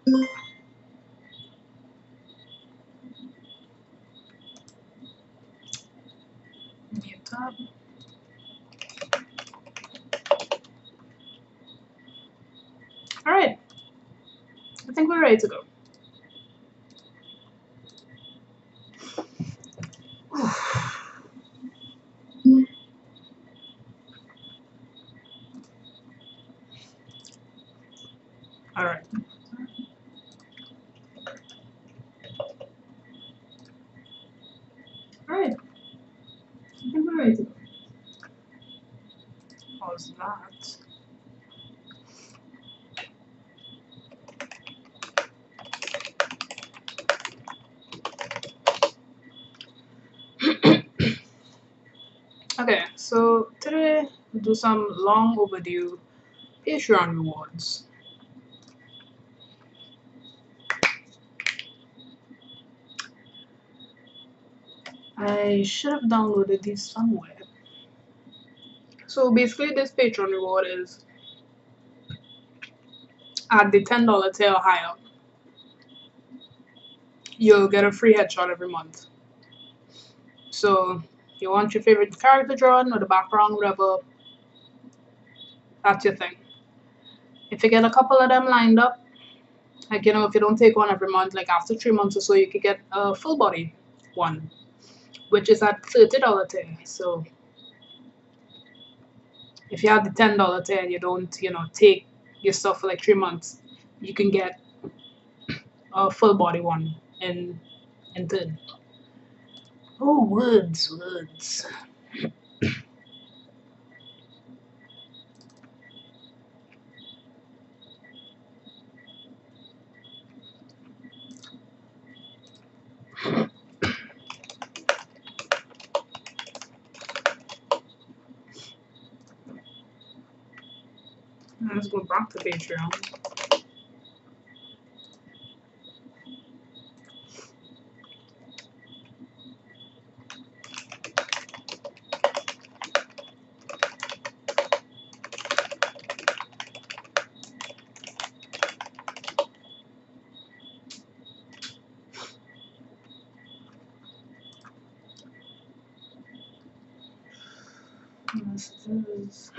New tab. Alright, I think we're ready to go. Alright. Alright, I think we're ready to go. How's that? Okay, so today we'll do some long overdue Patreon rewards. I should have downloaded these somewhere. So basically this Patreon reward is at the $10 tier or higher, you'll get a free headshot every month. So you want your favorite character drawn or the background, whatever, that's your thing. If you get a couple of them lined up, like, you know, if you don't take one every month, like after 3 months or so, you could get a full body one, which is at $30 tier. So if you have the $10 tier and you don't, you know, take your stuff for like 3 months, you can get a full body one in turn. Oh, words. Let's go back to Patreon. Messages.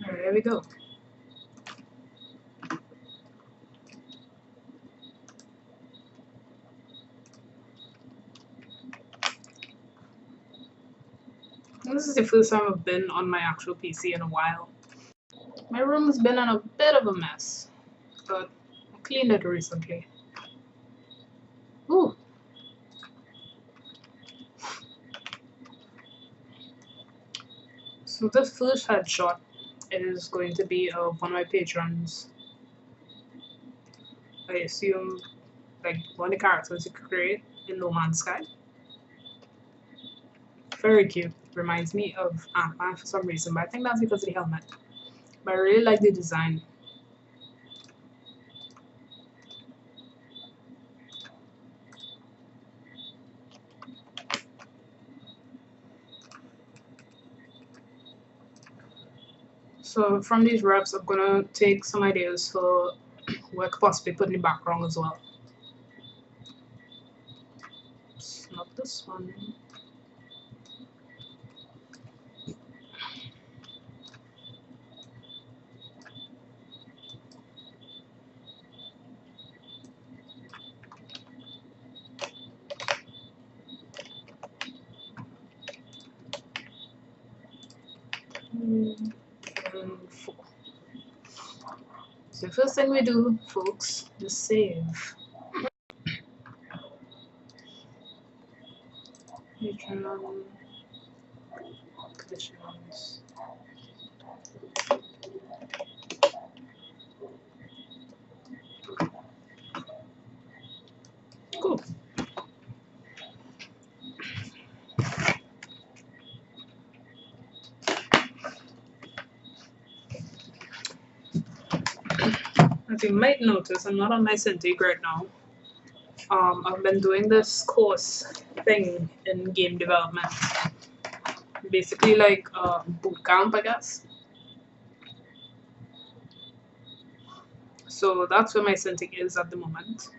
Alright, there we go. This is the first time I've been on my actual PC in a while. My room's been in a bit of a mess, but I cleaned it recently. Ooh. So this first headshot is going to be of one of my patrons. I assume, like, one of the characters you could create in No Man's Sky. Very cute. Reminds me of Ant-Man for some reason, but I think that's because of the helmet. But I really like the design. So from these reps, I'm gonna take some ideas for what I could possibly put in the background as well. It's not this one. And 4. So the first thing we do, folks, is save. Patreon conditions. Cool. As you might notice, I'm not on my Cintiq right now. I've been doing this course thing in game development, basically like boot camp, I guess. So that's where my syntax is at the moment.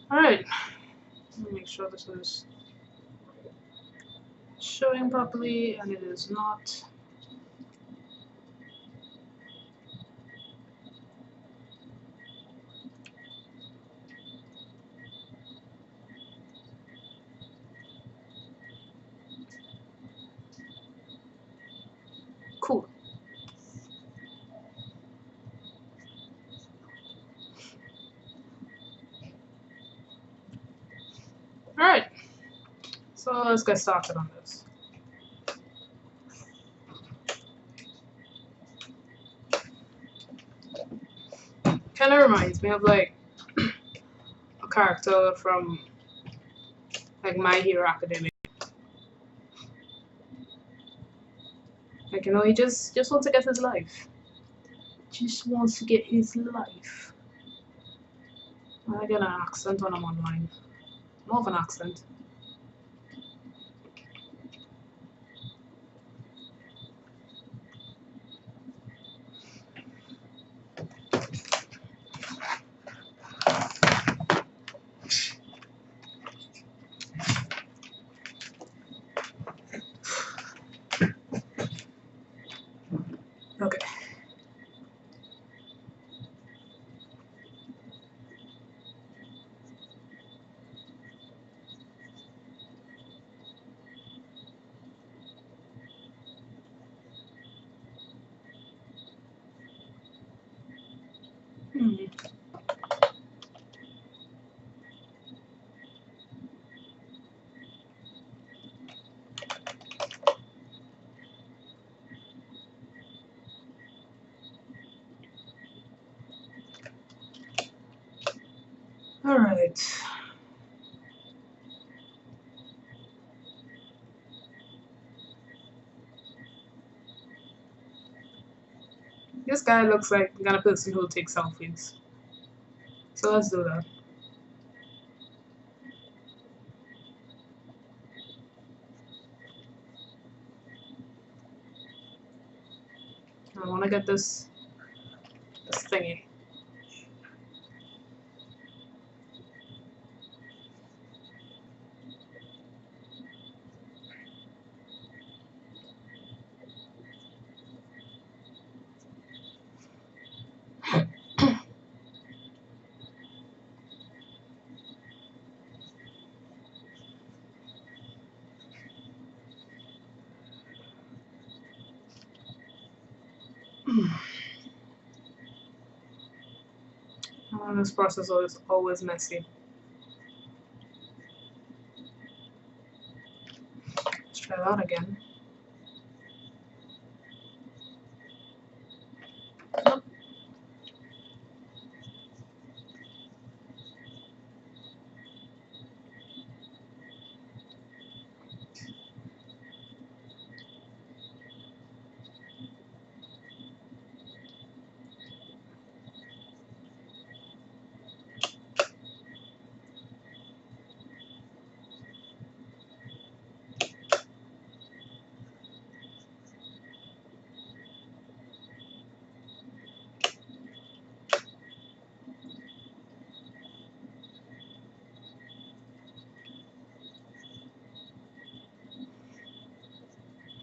Alright, let me make sure this is showing properly, and it is not. Cool. Alright, so let's get started on this. Kind of reminds me of like a character from like My Hero Academia. Like, you know, he just wants to get his life. Just wants to get his life. I get an accent when I'm online. More of an accent. Okay. Alright. This guy looks like the kind of person who will take selfies. So let's do that. I want to get this thingy. This process is always messy. Let's try that again.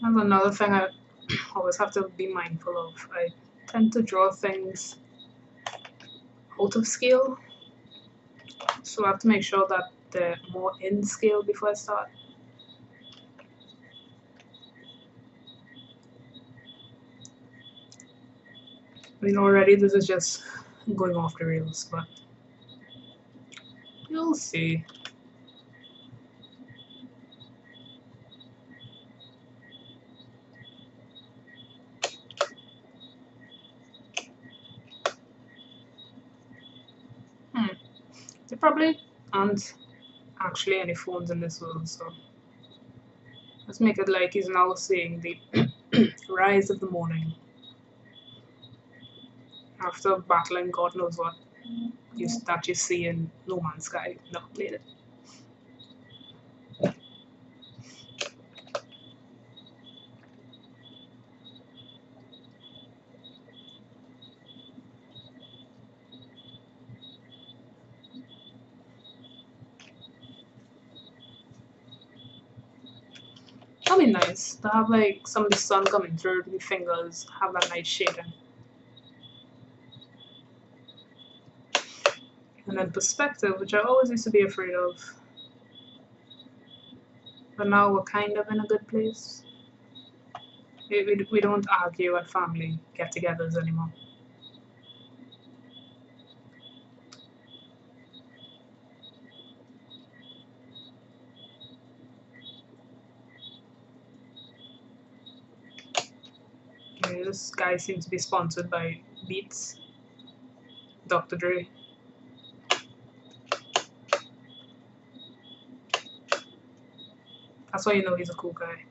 That's another thing I always have to be mindful of. I tend to draw things out of scale, so I have to make sure that they're more in scale before I start. I mean, already this is just going off the rails, but you'll see. There probably aren't actually any phones in this world, so let's make it like he's now seeing the rise of the morning. after battling God knows what that you see in No Man's Sky. Never played it. That'd be nice to have like some of the sun coming through your fingers, have that nice shading. And then perspective, which I always used to be afraid of. But now we're kind of in a good place. We don't argue at family get togethers anymore. Okay, this guy seems to be sponsored by Beats, Dr. Dre. That's why you know he's a cool guy.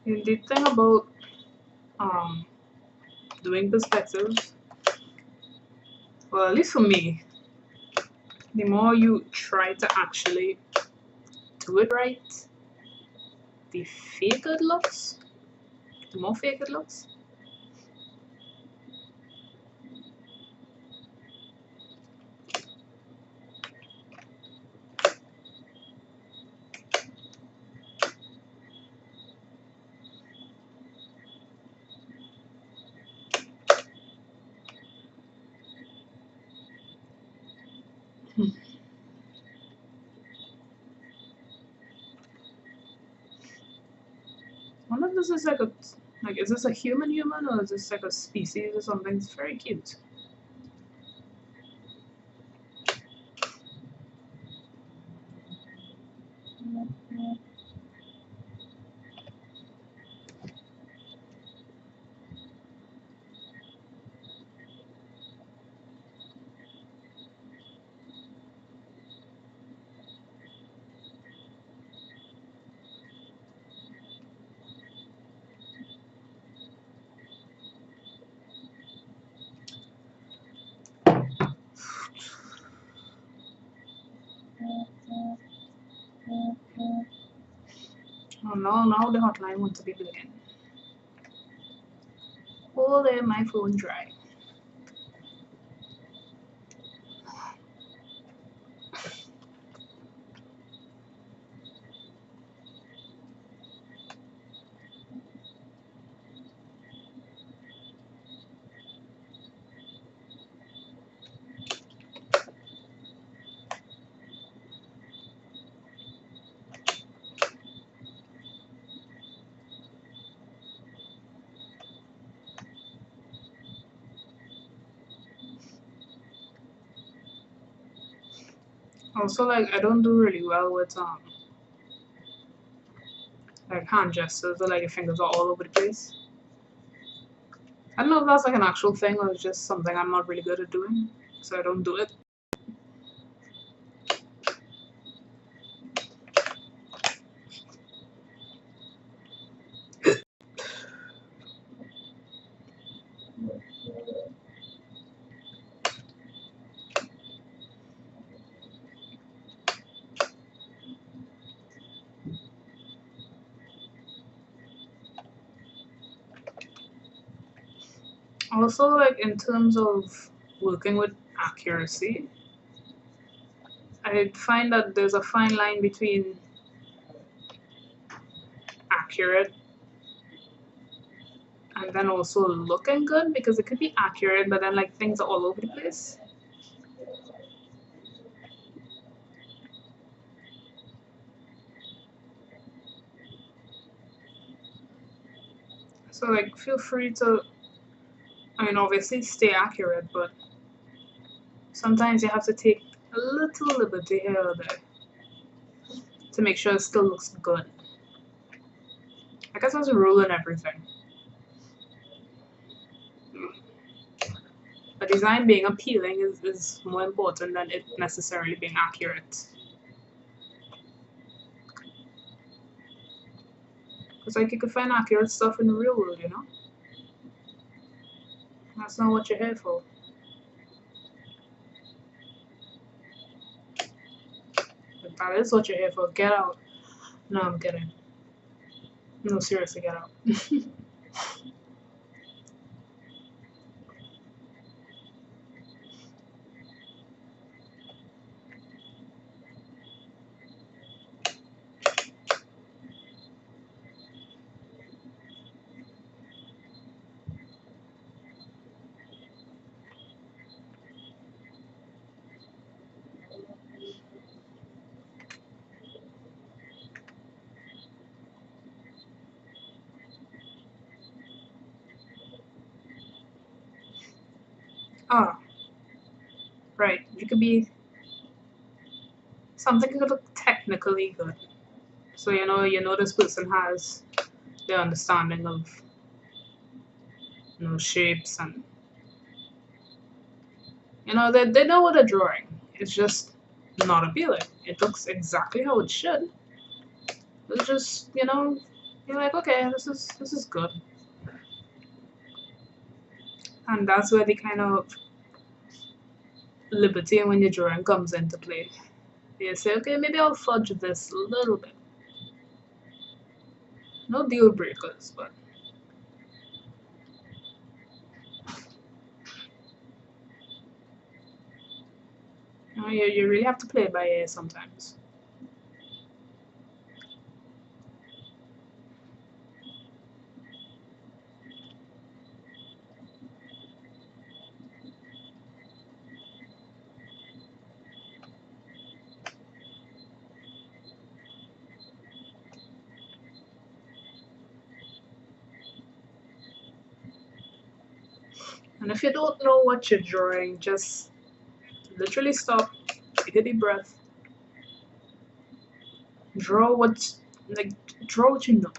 And the thing about doing perspective, well, at least for me, the more you try to actually do it right, the fake it looks, the more fake it looks. I wonder if this is like is this a human or is this like a species or something? It's very cute. Oh no, now the hotline wants to be blinking. Oh, there, my phone dry. Also, like I don't do really well with like hand gestures or like your fingers are all over the place. I don't know if that's like an actual thing or it's just something I'm not really good at doing, so I don't do it. Also, like in terms of working with accuracy, I find that there's a fine line between accurate and then also looking good, because it could be accurate, but then like things are all over the place. So like feel free to, I mean, obviously stay accurate, but sometimes you have to take a little liberty here or there to make sure it still looks good. I guess that's a rule in everything. A design being appealing is more important than it necessarily being accurate. Because like you could find accurate stuff in the real world, you know? That's not what you're here for. If that is what you're here for, get out. No, I'm kidding. No, seriously, get out. Ah, right. You could be something could look technically good. So you know this person has the understanding of shapes, and they know what they're drawing. It's just not appealing. It looks exactly how it should. It's just you're like, okay, this is good. And that's where the kind of liberty when you're drawing comes into play. You say, okay, maybe I'll fudge this a little bit. No deal breakers, but you really have to play it by ear sometimes. And if you don't know what you're drawing, just literally stop, take a deep breath, draw what like draw what you know.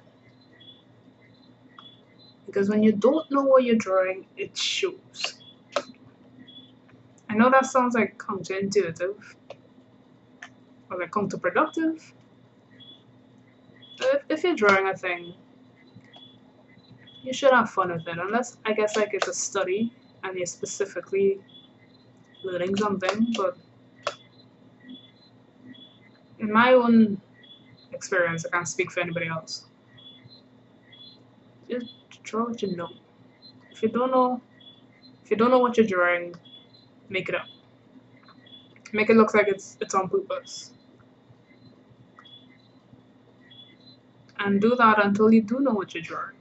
Because when you don't know what you're drawing, it shows. I know that sounds like counterintuitive or like counterproductive. But if you're drawing a thing, you should have fun with it. Unless I guess like it's a study and you're specifically learning something. But in my own experience, I can't speak for anybody else. Just draw what you know. If you don't know, if you don't know what you're drawing, make it up. Make it look like it's on purpose. And do that until you do know what you're drawing.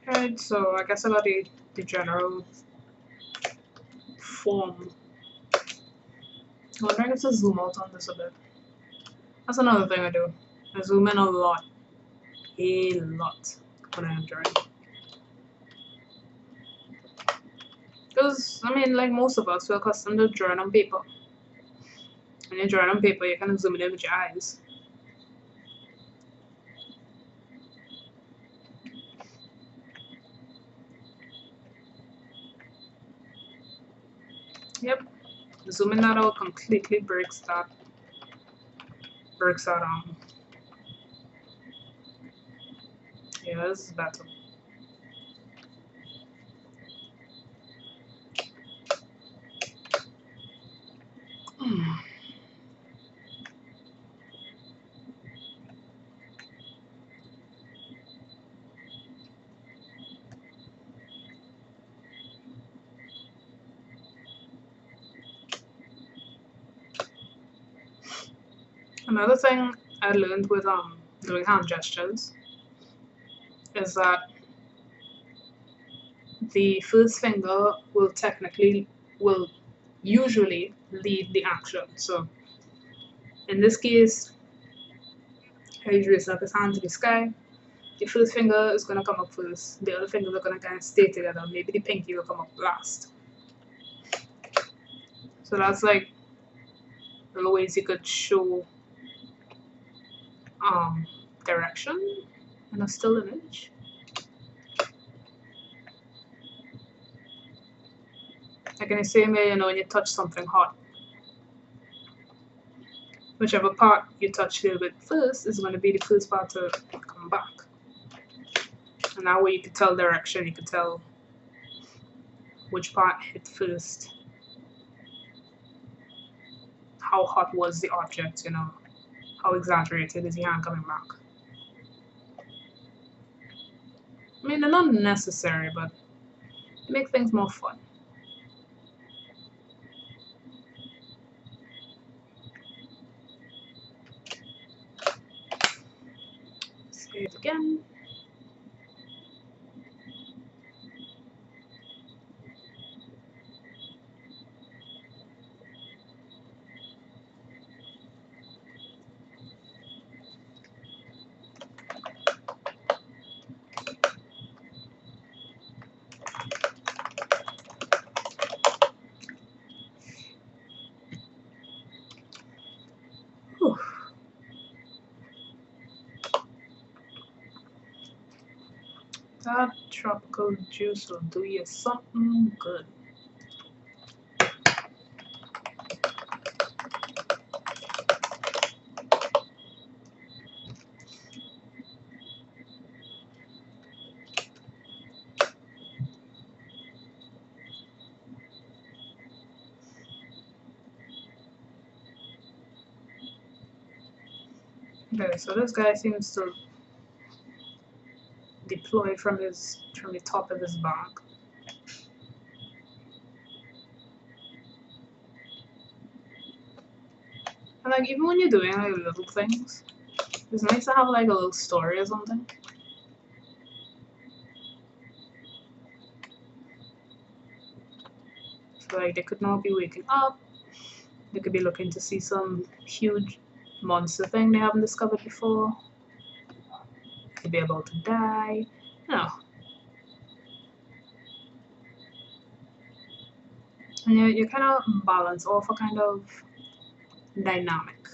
Right, so I guess about the general form. I'm wondering if to zoom out on this a bit. That's another thing I do. I zoom in a lot. A lot when I'm drawing. Because, I mean, like most of us, we're accustomed to drawing on paper. When you're drawing on paper, you kind of zoom it in with your eyes. Yep. Zooming that out completely breaks that yeah, this is better. Another thing I learned with doing hand gestures is that the first finger will usually lead the action. So in this case, he's raising up his hand to the sky. The first finger is gonna come up first. The other fingers are gonna kind of stay together. Maybe the pinky will come up last. So that's like little ways you could show direction in a still image. Like in the same way, when you touch something hot, whichever part you touch a little bit first is going to be the first part to come back. And that way you can tell direction, you can tell which part hit first, how hot was the object, how exaggerated is the hand coming back. I mean, they're not necessary, but they make things more fun. Say it again. Whew. That tropical juice will do you something good. Okay, so this guy seems to deploy from the top of his back. And like even when you're doing like little things, it's nice to have like a little story or something. So like they could not be waking up, they could be looking to see some huge monster thing they haven't discovered before. Could be about to die. No. And you kind of balance off a kind of dynamic.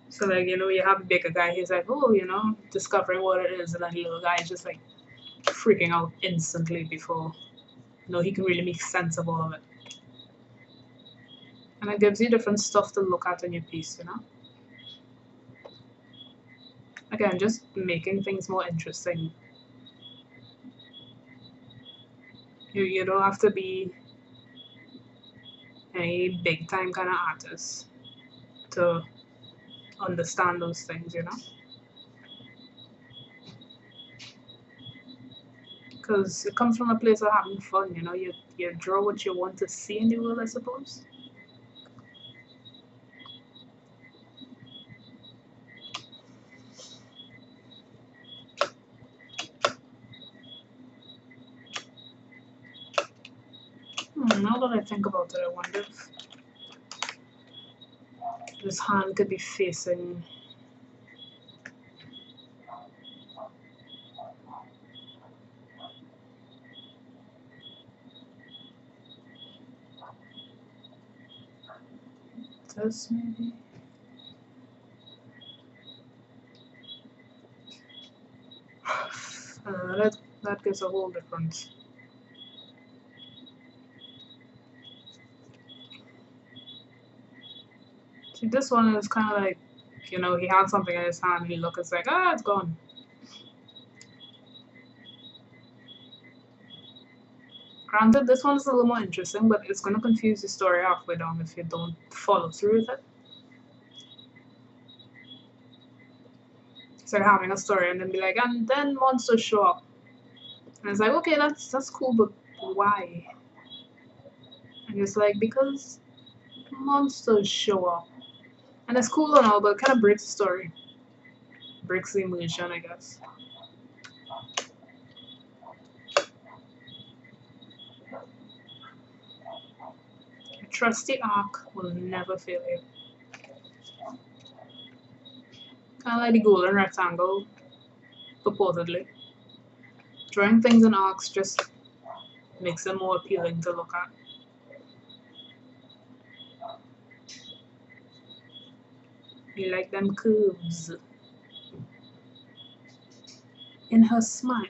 So like, you have a bigger guy, he's like, oh, discovering what it is, and then the little guy is just like freaking out instantly before he can really make sense of all of it. And it gives you different stuff to look at in your piece, Again, just making things more interesting. You don't have to be a big time kind of artist to understand those things, Because it comes from a place of having fun, You draw what you want to see in the world, I suppose. Now that I think about it, I wonder if this hand could be facing this maybe? That gives a whole difference. See, this one is kind of like, you know, he had something in his hand, he looked, it's like, ah, it's gone. Granted, this one's a little more interesting, but it's going to confuse the story halfway down if you don't follow through with it. It's like having a story and then be like, and then monsters show up. And it's like, okay, that's cool, but why? And it's like, because monsters show up. And it's cool and all, but it kind of breaks the story. Breaks the immersion, I guess. A trusty arc will never fail you. Kind of like the golden rectangle, purportedly. Drawing things in arcs just makes them more appealing to look at. You like them curves. In her smile,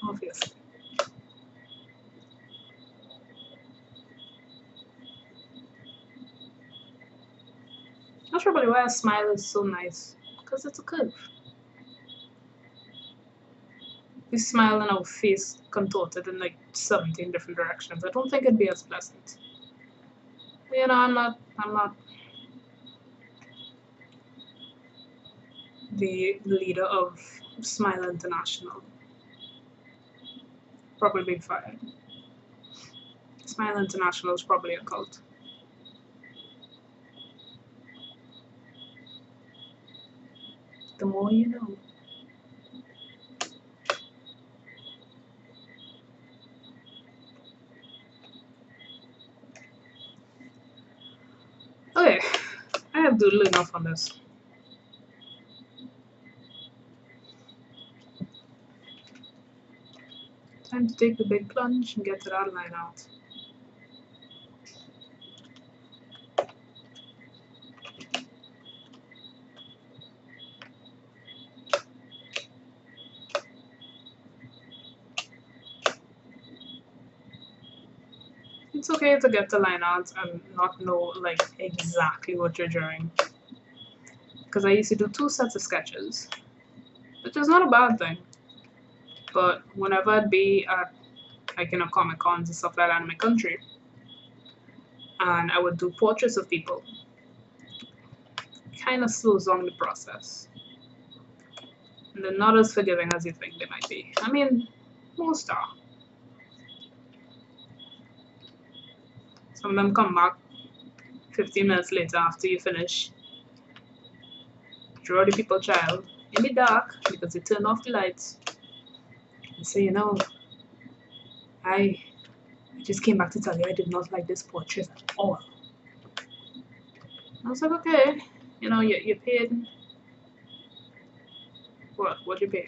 obviously. Not sure about why a smile is so nice. Because it's a curve. We smile and our face contorted in like 17 different directions. I don't think it'd be as pleasant. You know, I'm not the leader of Smile International. Probably being fired. Smile International is probably a cult. The more you know. Okay, I have doodled enough on this. Time to take the big plunge and get to that line out. It's okay to get the line out and not know like exactly what you're drawing. Because I used to do 2 sets of sketches, which is not a bad thing. But whenever I'd be at like, you know, Comic Cons and stuff like that in my country, and I would do portraits of people, kind of slows down the process. And they're not as forgiving as you think they might be. I mean, most are. Some of them come back 15 minutes later after you finish. Draw the people child in the dark because they turned off the lights. And say, you know, I just came back to tell you I did not like this portrait at all. I was like, okay, you know, you paid, what you pay?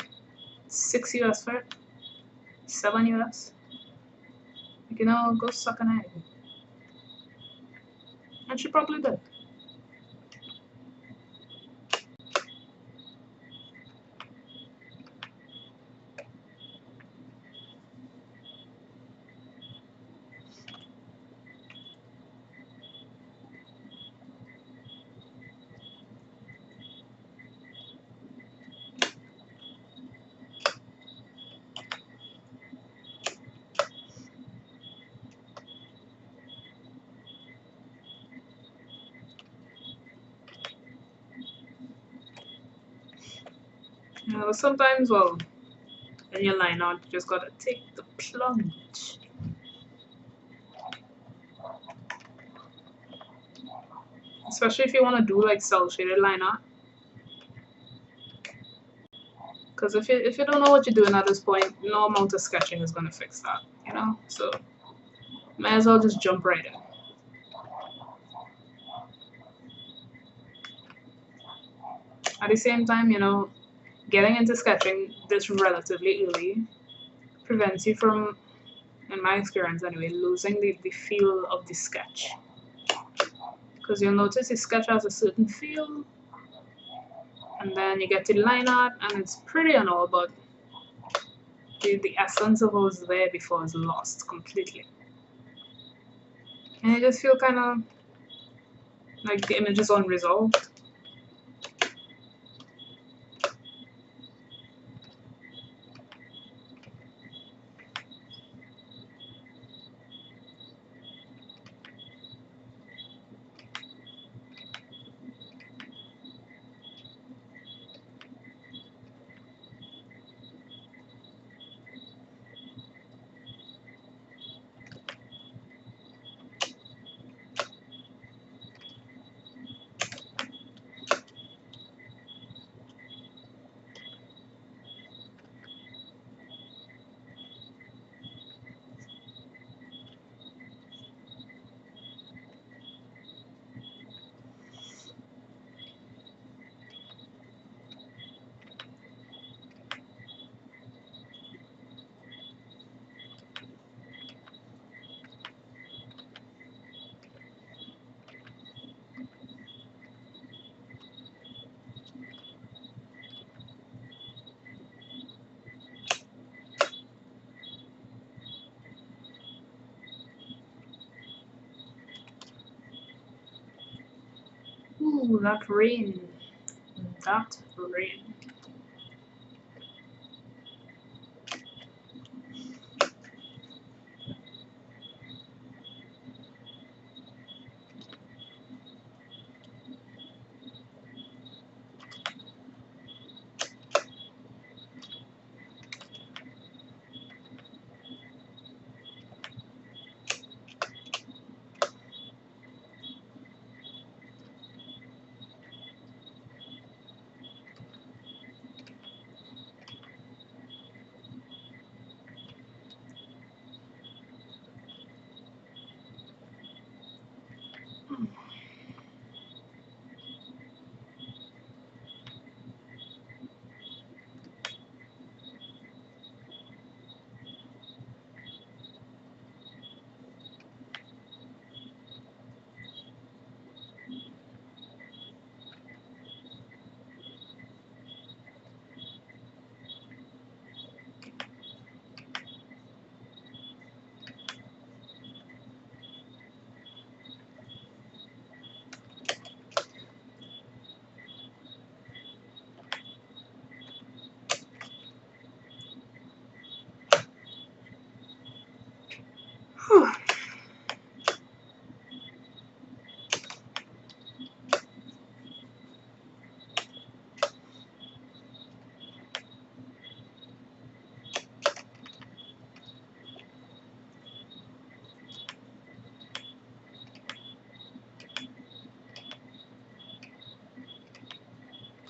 6 US for it? 7 US? Like, you know, go suck an egg. And she probably did. You know, sometimes, well, in your line out, you just gotta take the plunge. Especially if you want to do like cell shaded line art. Because if you don't know what you're doing at this point, no amount of sketching is gonna fix that, you know? So might as well just jump right in. At the same time, you know, getting into sketching this relatively early prevents you from, in my experience anyway, losing the feel of the sketch. because you'll notice your sketch has a certain feel, and then you get to line art, and it's pretty and all, but the essence of what was there before is lost completely. And you just feel kind of like the image is unresolved. Ooh, that rain. That rain.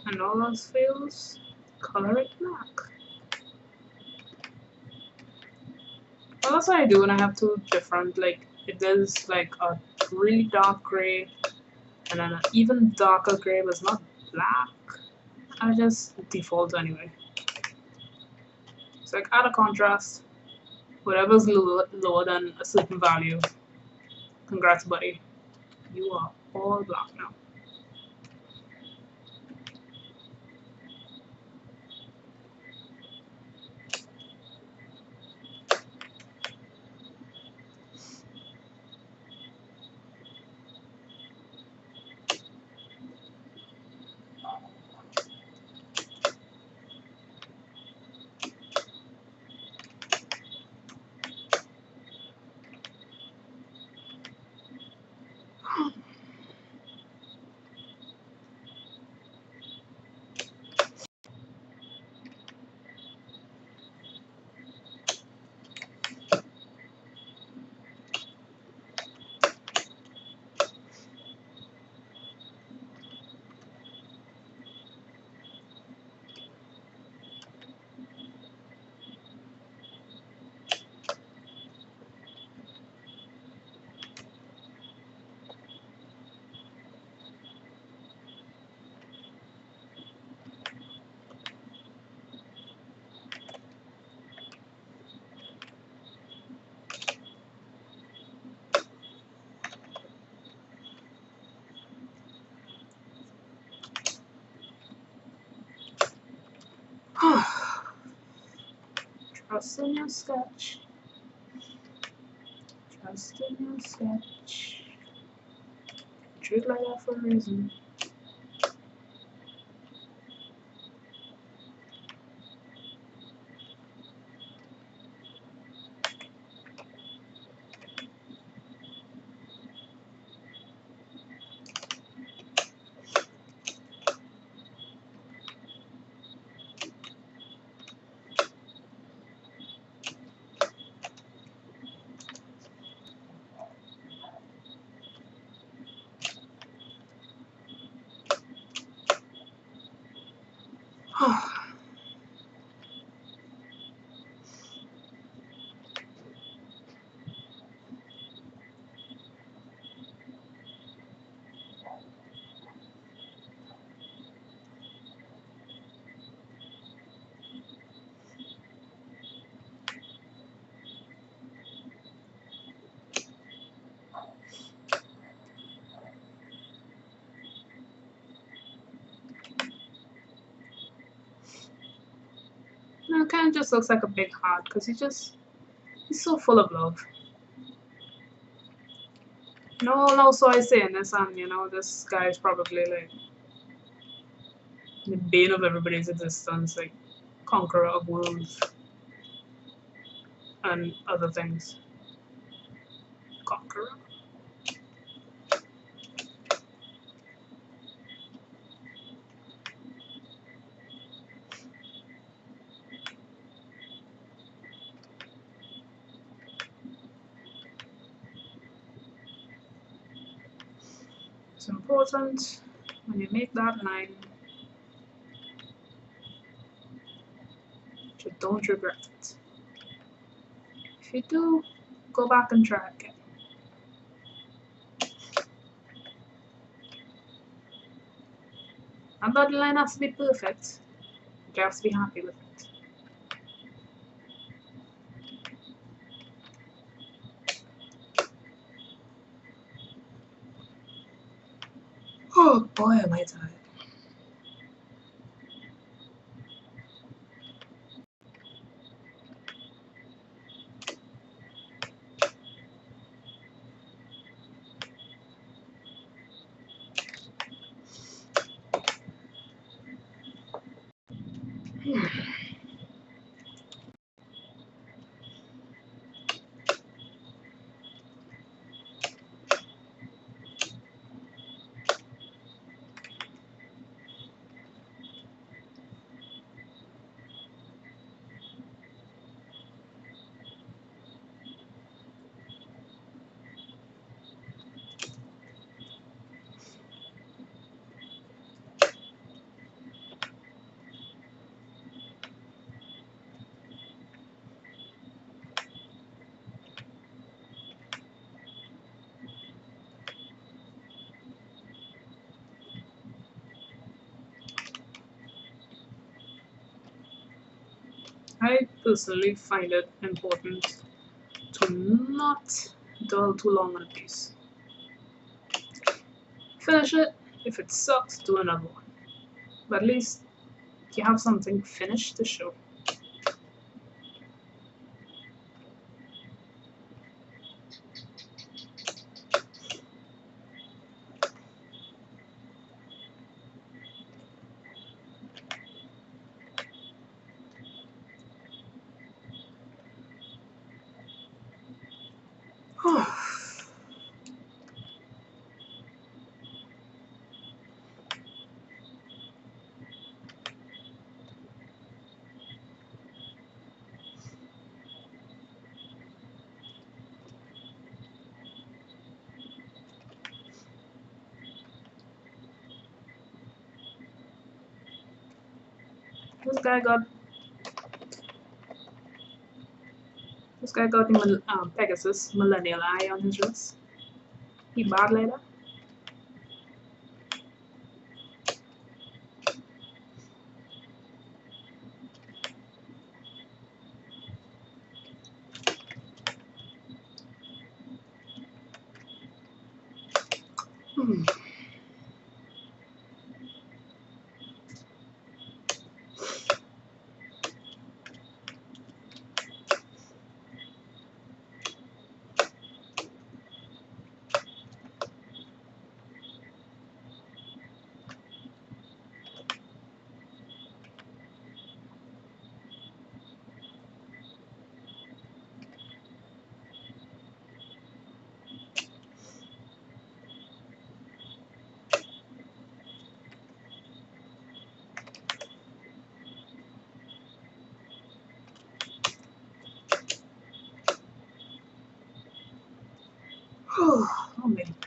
And all those fields, color it black. Well, that's what I do when I have two different, like, if there's like a really dark gray and then an even darker gray but it's not black, I just default anyway. So like add a contrast, whatever's lower than a certain value. Congrats, buddy. You are all black now. Trust in your sketch. Trust in your sketch. Treat like that for a reason. No, it kind of just looks like a big heart because he's so full of love. No, so I say in this, and this guy is probably like the bane of everybody's existence, like conqueror of worlds and other things. Conqueror. It's important when you make that line, you don't regret it. If you do, go back and try again. And that line has to be perfect. You have to be happy with it. Oh boy, am I tired. I personally find it important to not dwell too long on a piece. Finish it. If it sucks, do another one. But at least you have something finished to show. This guy got the Pegasus Millennial Eye on his wrist. He bad later.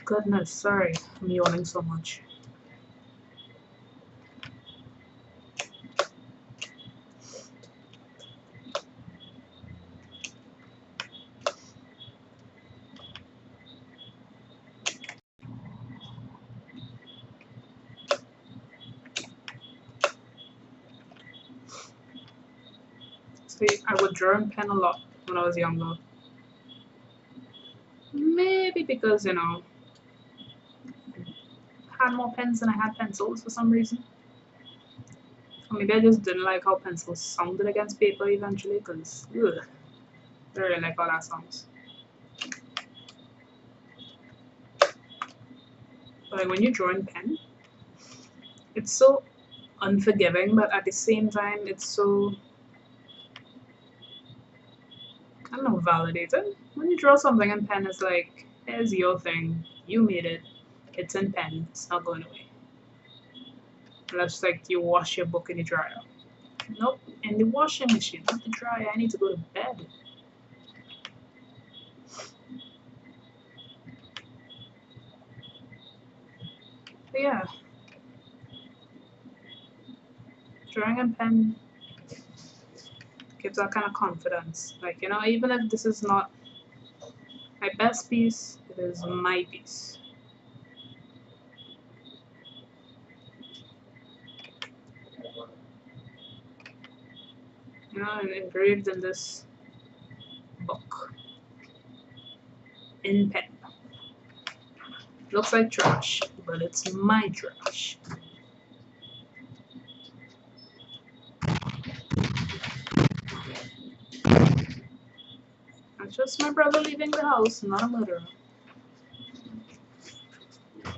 Goodness, sorry, I'm yawning so much. See, I would draw in pen a lot when I was younger. Maybe because, you know, I had more pens than I had pencils for some reason. Or maybe I just didn't like how pencils sounded against paper eventually, because, ugh, I really like how that sounds. But like when you draw in pen, it's so unforgiving, but at the same time, it's so, I don't know, validating. When you draw something in pen, it's like, here's your thing, you made it, it's in pen, it's not going away. Unless like you wash your book in the dryer. Nope, in the washing machine, not the dryer. I need to go to bed. But yeah, drawing in pen gives that kind of confidence. Like, you know, even if this is not my best piece, it is my piece. You know, and engraved in this book in pen. Looks like trash, but it's my trash. It's just my brother leaving the house, not a murderer.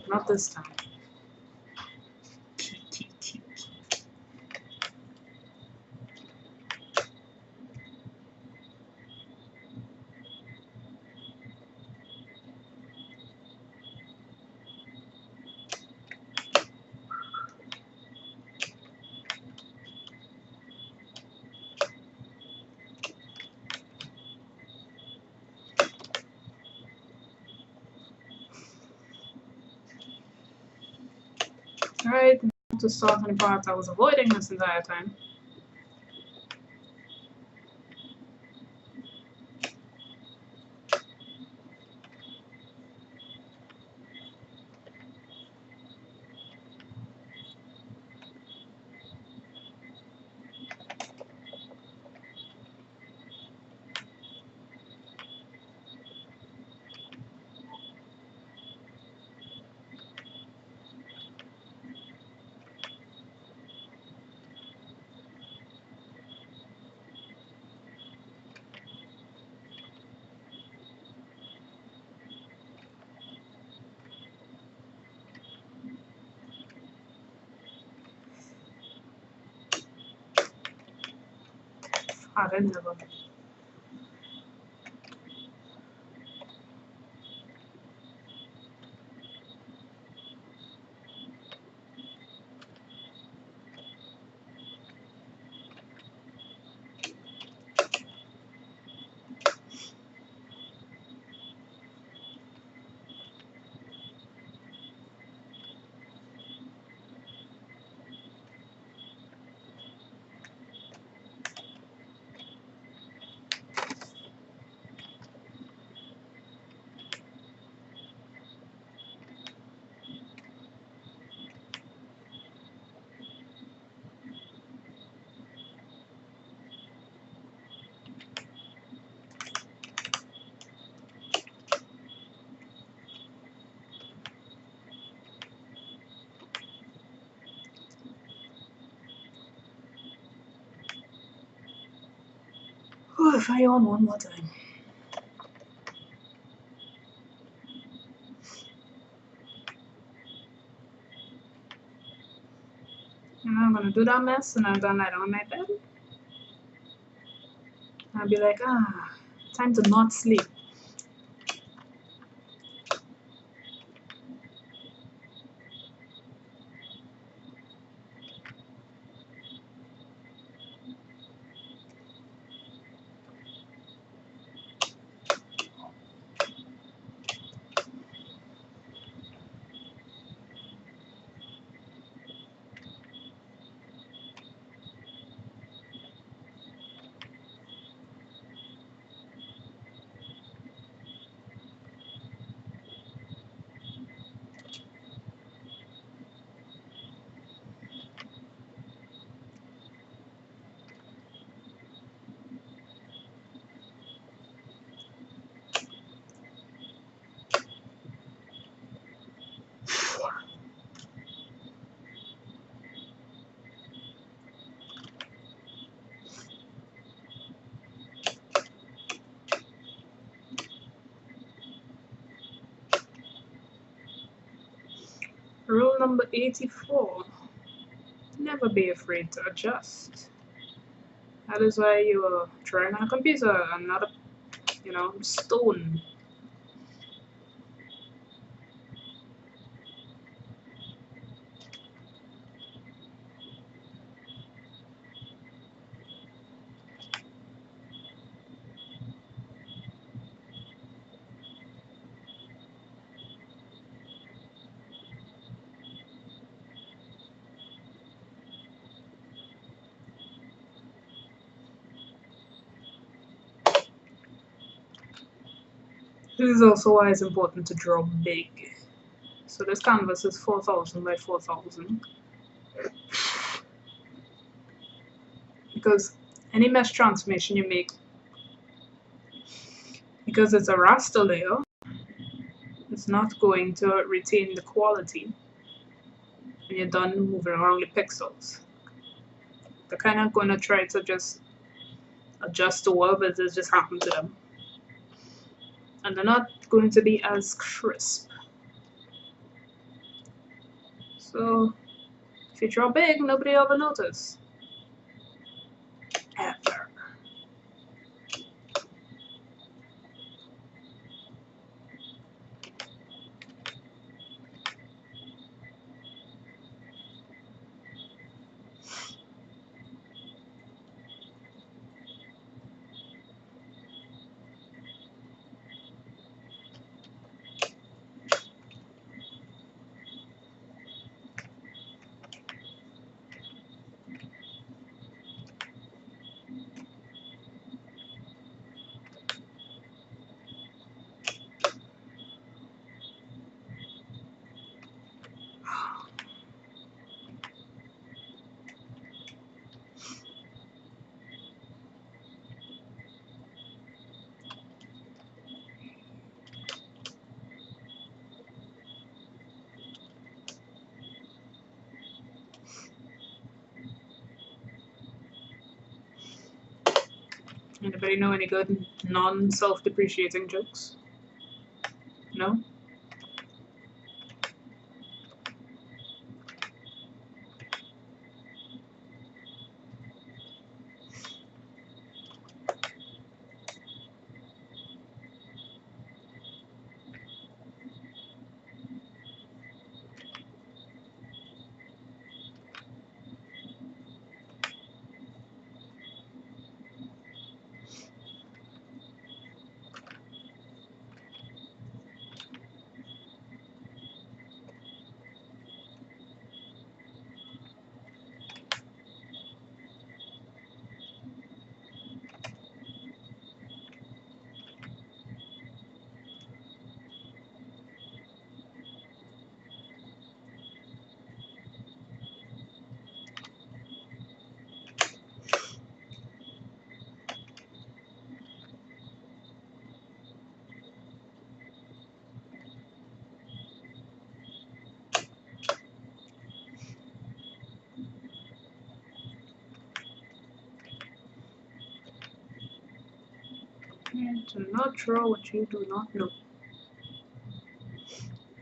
Not this time. Alright, to start on the part I was avoiding this entire time. I didn't have a if I yawn one more time. And I'm gonna do that mess and I'm gonna lie down on my bed. I'll be like, time to not sleep. number 84. Never be afraid to adjust. That is why you are drawing on a computer and not a, stone. This is also why it's important to draw big. So this canvas is 4,000 by 4,000. Because any mesh transformation you make, because it's a raster layer, it's not going to retain the quality when you're done moving around the pixels. They're kind of going to try to just adjust to whatever it just happened to them. And they're not going to be as crisp. So if you draw big, nobody ever notice. Ever. Anybody know any good non-self-depreciating jokes? No? And do not draw what you do not know.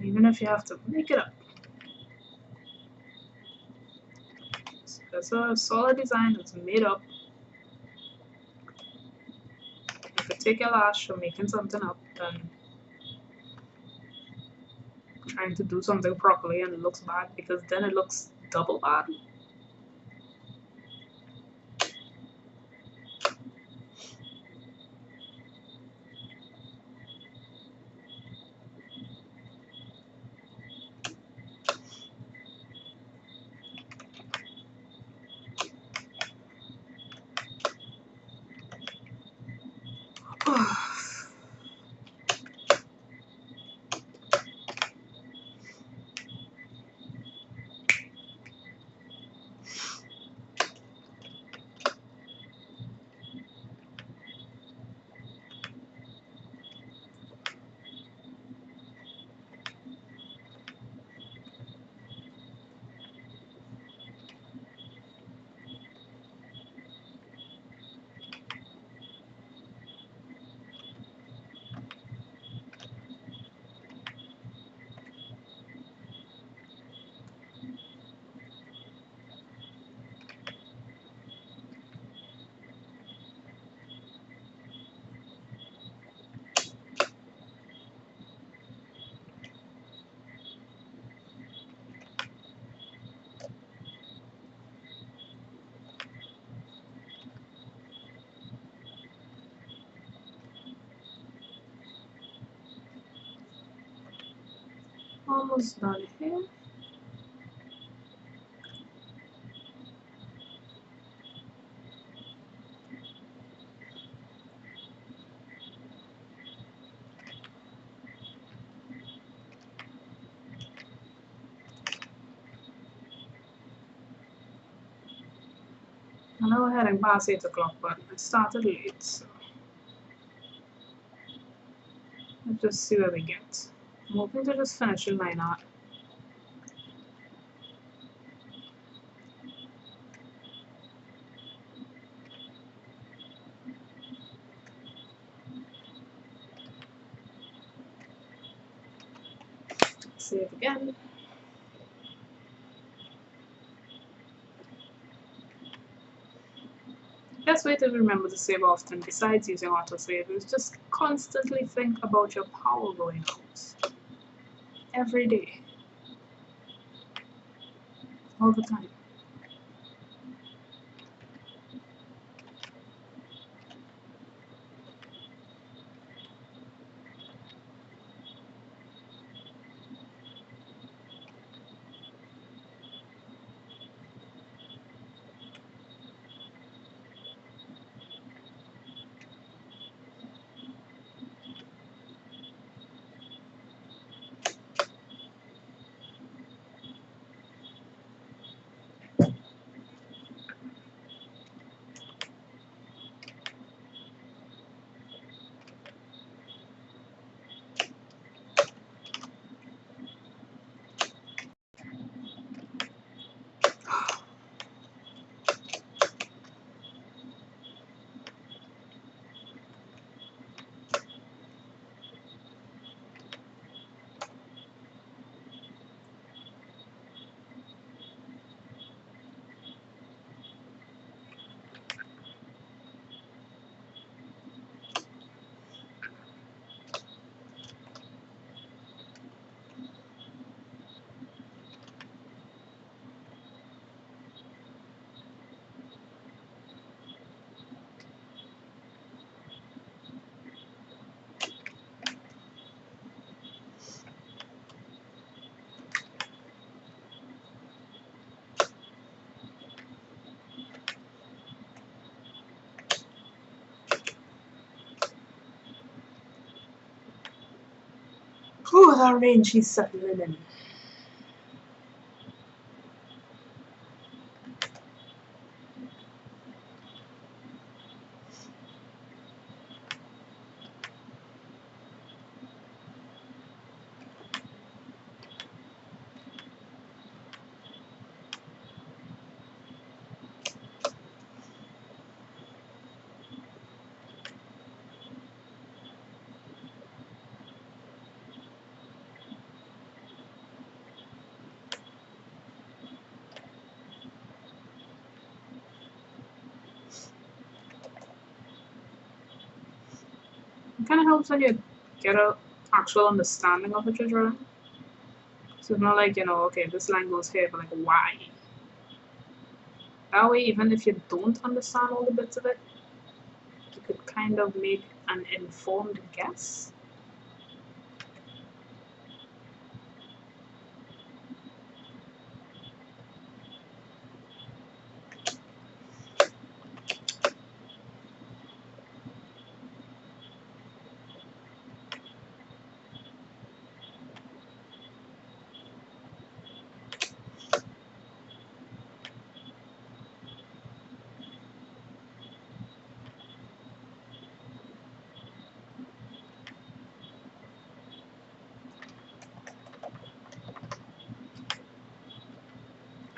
Even if you have to make it up. So that's a solid design that's made up. If you take your lash for making something up, then trying to do something properly and it looks bad, because then it looks double bad. almost done here. I know we're heading past 8 o'clock, but it started late, so let's just see where we get. I'm hoping to just finish in 9 hours. Save again. Best way to remember to save often, besides using autosave, is just constantly think about your power going out. Every day. All the time. Oh, that rain she's settling in. It kind of helps when you get a actual understanding of what you're drawing. So it's not like, okay, this line goes here, but like, why? That way, even if you don't understand all the bits of it, you could kind of make an informed guess.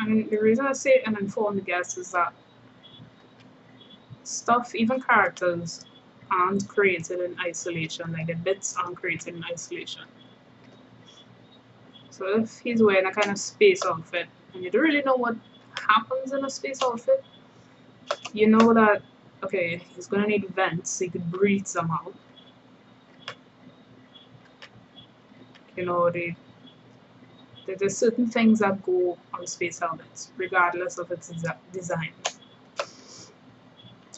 And the reason I say an informed guess is that stuff, even characters, aren't created in isolation. Like the bits aren't created in isolation. So if he's wearing a kind of space outfit and you don't really know what happens in a space outfit, you know that okay, he's gonna need vents so he could breathe somehow. There's certain things that go on space helmets, regardless of its design.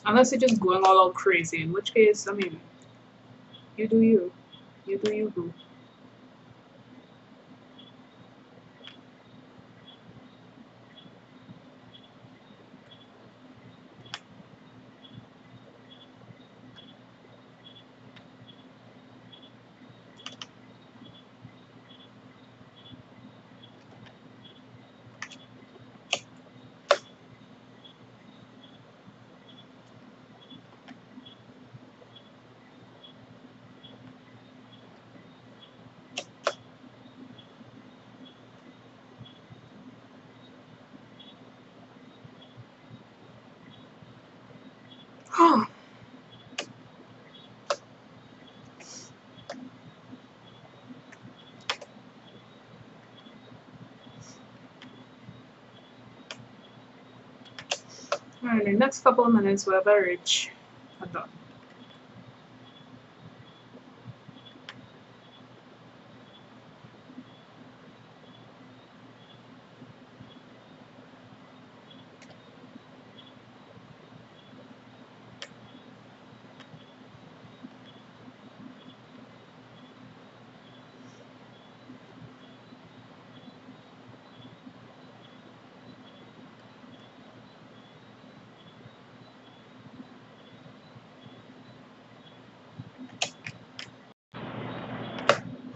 Unless you're just going all out crazy, in which case, I mean, you do you. You do you, boo. Alright, in the next couple of minutes, wherever I reach, I'm done.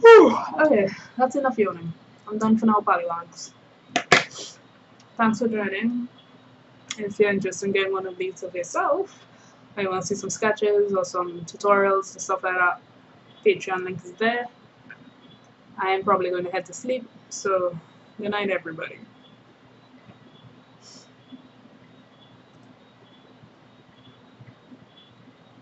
Whew. Okay, that's enough yawning. I'm done for now, Polylogs. Thanks for joining. If you're interested in getting one of these of yourself, or you want to see some sketches or some tutorials and stuff like that, Patreon link is there. I am probably going to head to sleep, so good night, everybody.